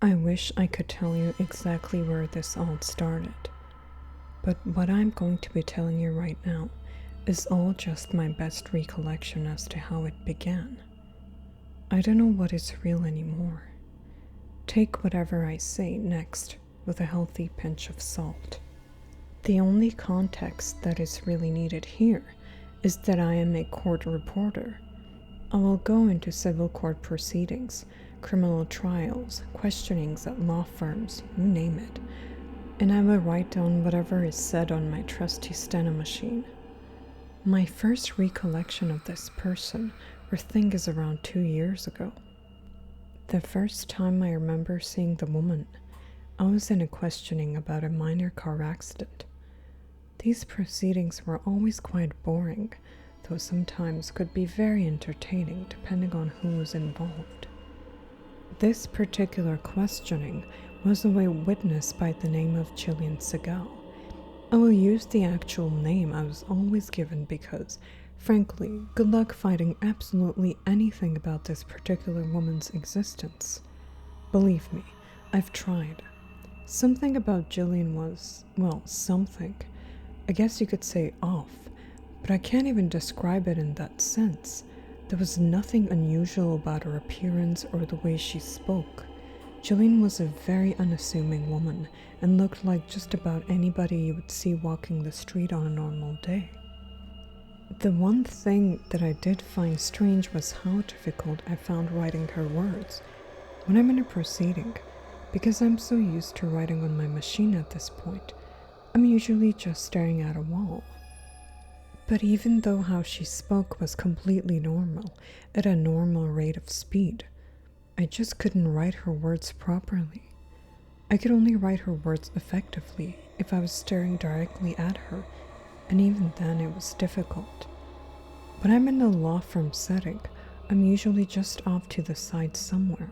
I wish I could tell you exactly where this all started, but what I'm going to be telling you right now is all just my best recollection as to how it began. I don't know what is real anymore. Take whatever I say next with a healthy pinch of salt. The only context that is really needed here is that I am a court reporter. I will go into civil court proceedings, criminal trials, questionings at law firms, you name it, and I will write down whatever is said on my trusty steno machine. My first recollection of this person or thing is around 2 years ago. The first time I remember seeing the woman, I was in a questioning about a minor car accident. These proceedings were always quite boring, though sometimes could be very entertaining depending on who was involved. This particular questioning was of a witness by the name of Gillian Segal. I will use the actual name I was always given because, frankly, good luck finding absolutely anything about this particular woman's existence. Believe me, I've tried. Something about Gillian was, well, something. I guess you could say off, but I can't even describe it in that sense. There was nothing unusual about her appearance or the way she spoke. Gillian was a very unassuming woman and looked like just about anybody you would see walking the street on a normal day. The one thing that I did find strange was how difficult I found writing her words when I'm in a proceeding, because I'm so used to writing on my machine at this point. I'm usually just staring at a wall. But even though how she spoke was completely normal, at a normal rate of speed, I just couldn't write her words properly. I could only write her words effectively if I was staring directly at her, and even then it was difficult. When I'm in a law firm setting, I'm usually just off to the side somewhere.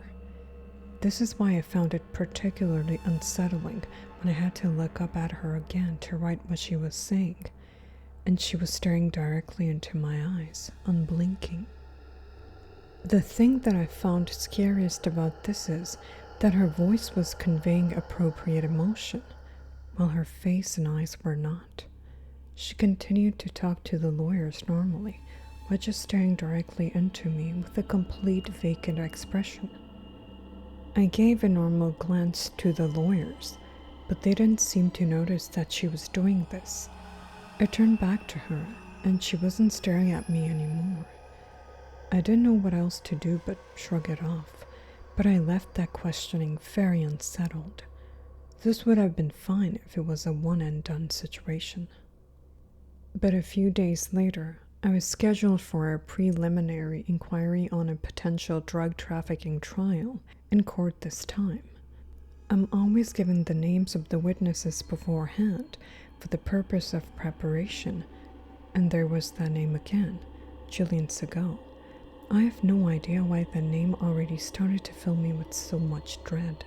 This is why I found it particularly unsettling when I had to look up at her again to write what she was saying, and she was staring directly into my eyes, unblinking. The thing that I found scariest about this is that her voice was conveying appropriate emotion, while her face and eyes were not. She continued to talk to the lawyers normally, while just staring directly into me with a complete vacant expression. I gave a normal glance to the lawyers, but they didn't seem to notice that she was doing this. I turned back to her, and she wasn't staring at me anymore. I didn't know what else to do but shrug it off, but I left that questioning very unsettled. This would have been fine if it was a one-and-done situation. But a few days later, I was scheduled for a preliminary inquiry on a potential drug trafficking trial in court this time. I'm always given the names of the witnesses beforehand for the purpose of preparation, and there was that name again, Gillian Segal. I have no idea why the name already started to fill me with so much dread.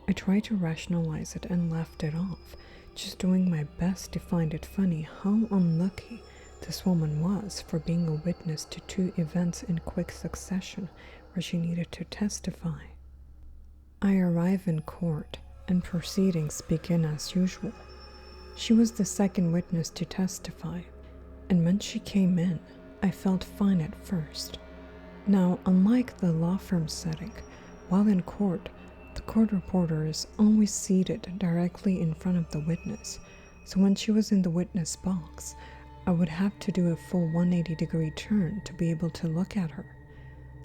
I tried to rationalize it and laughed it off, just doing my best to find it funny how unlucky this woman was for being a witness to 2 events in quick succession where she needed to testify. I arrive in court, and proceedings begin as usual. She was the second witness to testify, and when she came in, I felt fine at first. Now, unlike the law firm setting, while in court, the court reporter is always seated directly in front of the witness, so when she was in the witness box, I would have to do a full 180-degree turn to be able to look at her.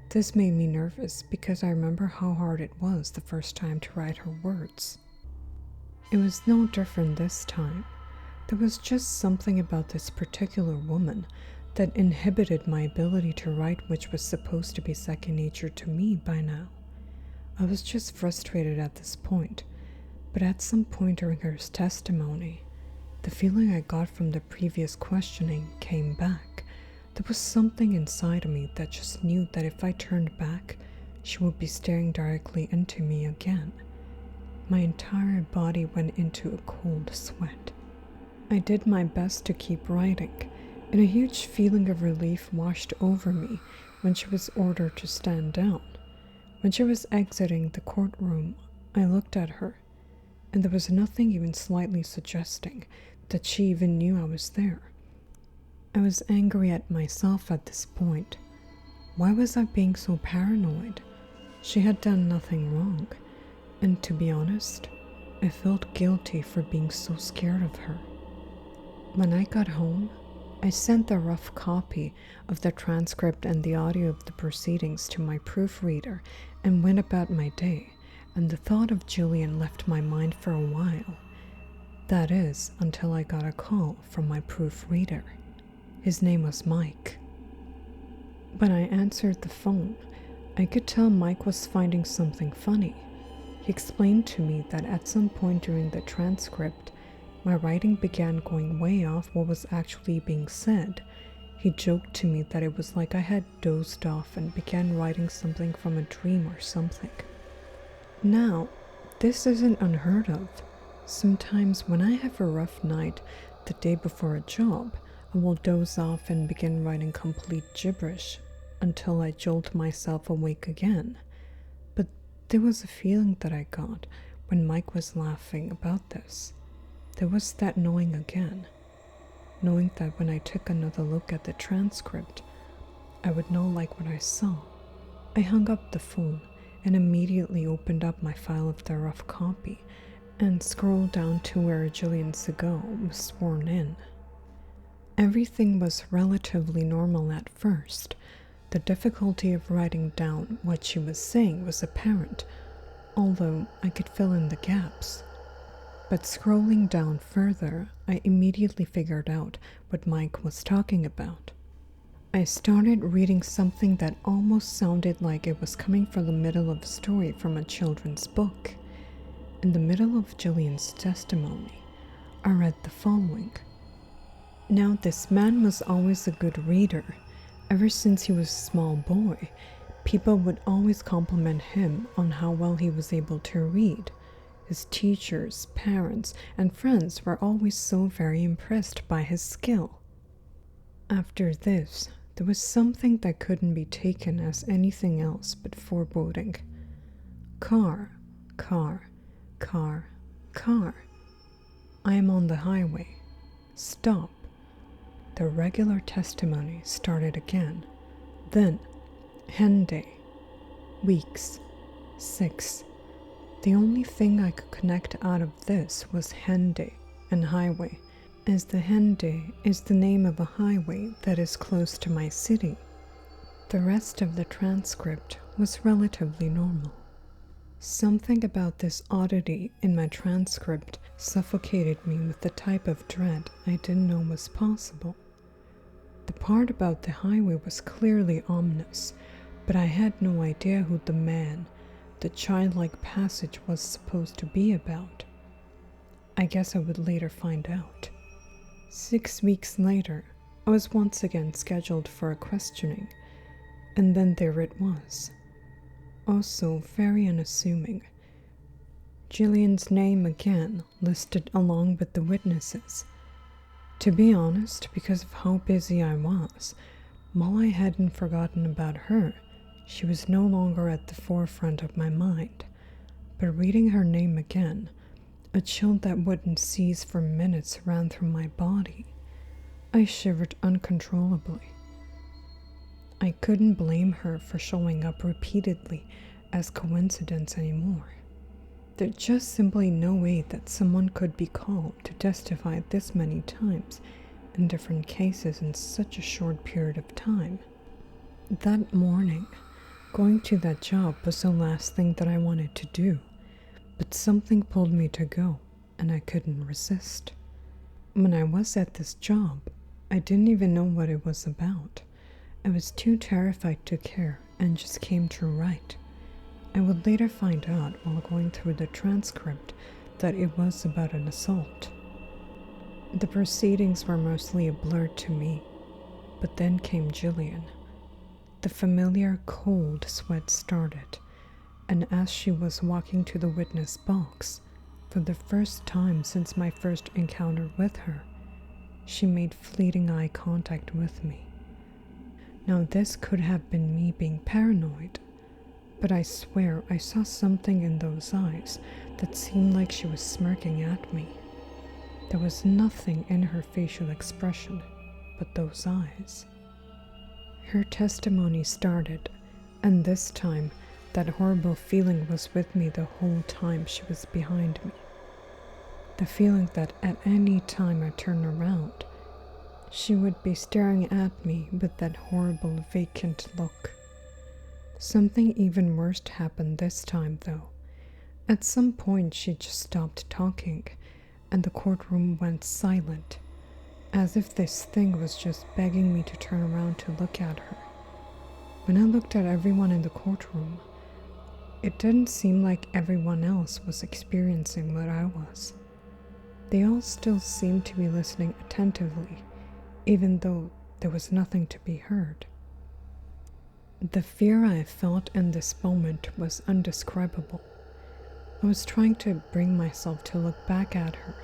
This made me nervous because I remember how hard it was the first time to write her words. It was no different this time. There was just something about this particular woman that inhibited my ability to write, which was supposed to be second nature to me by now. I was just frustrated at this point, but at some point during her testimony, the feeling I got from the previous questioning came back. There was something inside of me that just knew that if I turned back, she would be staring directly into me again. My entire body went into a cold sweat. I did my best to keep writing, and a huge feeling of relief washed over me when she was ordered to stand down. When she was exiting the courtroom, I looked at her, and there was nothing even slightly suggesting that she even knew I was there. I was angry at myself at this point. Why was I being so paranoid? She had done nothing wrong, and to be honest, I felt guilty for being so scared of her. When I got home, I sent the rough copy of the transcript and the audio of the proceedings to my proofreader and went about my day, and the thought of Jillian left my mind for a while. That is, until I got a call from my proofreader. His name was Mike. When I answered the phone, I could tell Mike was finding something funny. He explained to me that at some point during the transcript, my writing began going way off what was actually being said. He joked to me that it was like I had dozed off and began writing something from a dream or something. Now, this isn't unheard of. Sometimes when I have a rough night the day before a job, I will doze off and begin writing complete gibberish until I jolt myself awake again. But there was a feeling that I got when Mike was laughing about this. There was that knowing again. Knowing that when I took another look at the transcript, I would know like what I saw. I hung up the phone and immediately opened up my file of the rough copy and scrolled down to where Jillian Segal was sworn in. Everything was relatively normal at first. The difficulty of writing down what she was saying was apparent, although I could fill in the gaps. But scrolling down further, I immediately figured out what Mike was talking about. I started reading something that almost sounded like it was coming from the middle of a story from a children's book. In the middle of Jillian's testimony, I read the following. Now, this man was always a good reader. Ever since he was a small boy, people would always compliment him on how well he was able to read. His teachers, parents, and friends were always so very impressed by his skill. After this, there was something that couldn't be taken as anything else but foreboding. Car, car, car, car. I am on the highway. Stop. The regular testimony started again. Then, hen day. Weeks. 6. The only thing I could connect out of this was hen day and highway, as the hen day is the name of a highway that is close to my city. The rest of the transcript was relatively normal. Something about this oddity in my transcript suffocated me with the type of dread I didn't know was possible. The part about the highway was clearly ominous, but I had no idea who the man, the childlike passage was supposed to be about. I guess I would later find out. 6 weeks later, I was once again scheduled for a questioning, and then there it was. Also very unassuming. Jillian's name again listed along with the witnesses. To be honest, because of how busy I was, while I hadn't forgotten about her, she was no longer at the forefront of my mind. But reading her name again, a chill that wouldn't cease for minutes ran through my body. I shivered uncontrollably. I couldn't blame her for showing up repeatedly as coincidence anymore. There's just simply no way that someone could be called to testify this many times in different cases in such a short period of time. That morning, going to that job was the last thing that I wanted to do, but something pulled me to go, and I couldn't resist. When I was at this job, I didn't even know what it was about. I was too terrified to care and just came to write. I would later find out while going through the transcript that it was about an assault. The proceedings were mostly a blur to me, but then came Jillian. The familiar cold sweat started, and as she was walking to the witness box, for the first time since my first encounter with her, she made fleeting eye contact with me. Now this could have been me being paranoid, but I swear I saw something in those eyes that seemed like she was smirking at me. There was nothing in her facial expression but those eyes. Her testimony started, and this time that horrible feeling was with me the whole time she was behind me. The feeling that at any time I turned around, she would be staring at me with that horrible vacant look. Something even worse happened this time though. At some point she just stopped talking and the courtroom went silent, as if this thing was just begging me to turn around to look at her. When I looked at everyone in the courtroom, it didn't seem like everyone else was experiencing what I was. They all still seemed to be listening attentively, even though there was nothing to be heard. The fear I felt in this moment was indescribable. I was trying to bring myself to look back at her,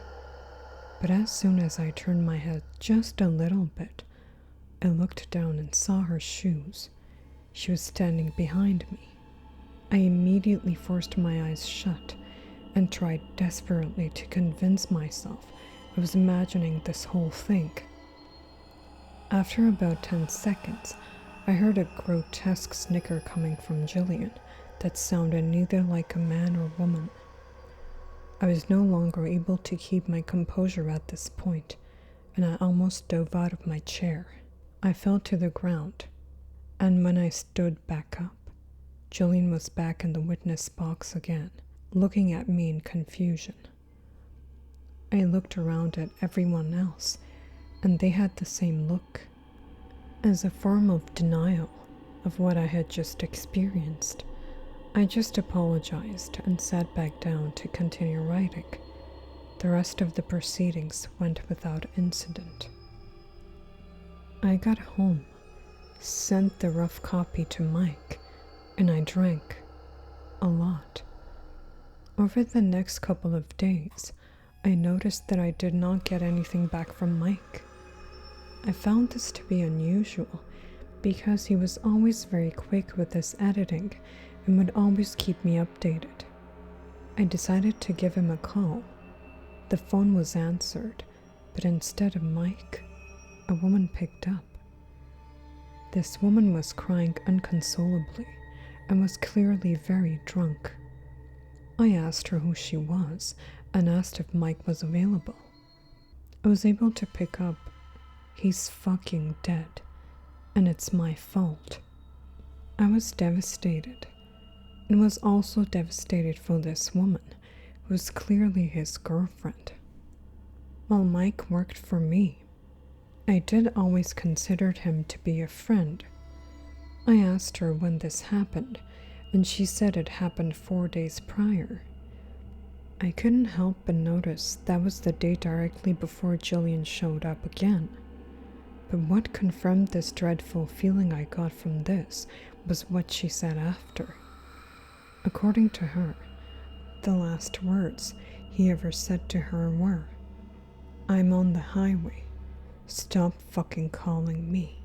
but as soon as I turned my head just a little bit, I looked down and saw her shoes. She was standing behind me. I immediately forced my eyes shut and tried desperately to convince myself I was imagining this whole thing. After about 10 seconds, I heard a grotesque snicker coming from Jillian that sounded neither like a man or woman. I was no longer able to keep my composure at this point, and I almost dove out of my chair. I fell to the ground, and when I stood back up, Jillian was back in the witness box again, looking at me in confusion. I looked around at everyone else, and they had the same look. As a form of denial of what I had just experienced, I just apologized and sat back down to continue writing. The rest of the proceedings went without incident. I got home, sent the rough copy to Mike, and I drank a lot. Over the next couple of days, I noticed that I did not get anything back from Mike. I found this to be unusual because he was always very quick with his editing and would always keep me updated. I decided to give him a call. The phone was answered, but instead of Mike, a woman picked up. This woman was crying inconsolably and was clearly very drunk. I asked her who she was and asked if Mike was available. I was able to pick up, "He's fucking dead, and it's my fault." I was devastated, and was also devastated for this woman, who was clearly his girlfriend. While Mike worked for me, I did always consider him to be a friend. I asked her when this happened, and she said it happened 4 days prior. I couldn't help but notice that was the day directly before Jillian showed up again. But what confirmed this dreadful feeling I got from this was what she said after. According to her, the last words he ever said to her were, "I'm on the highway. Stop fucking calling me."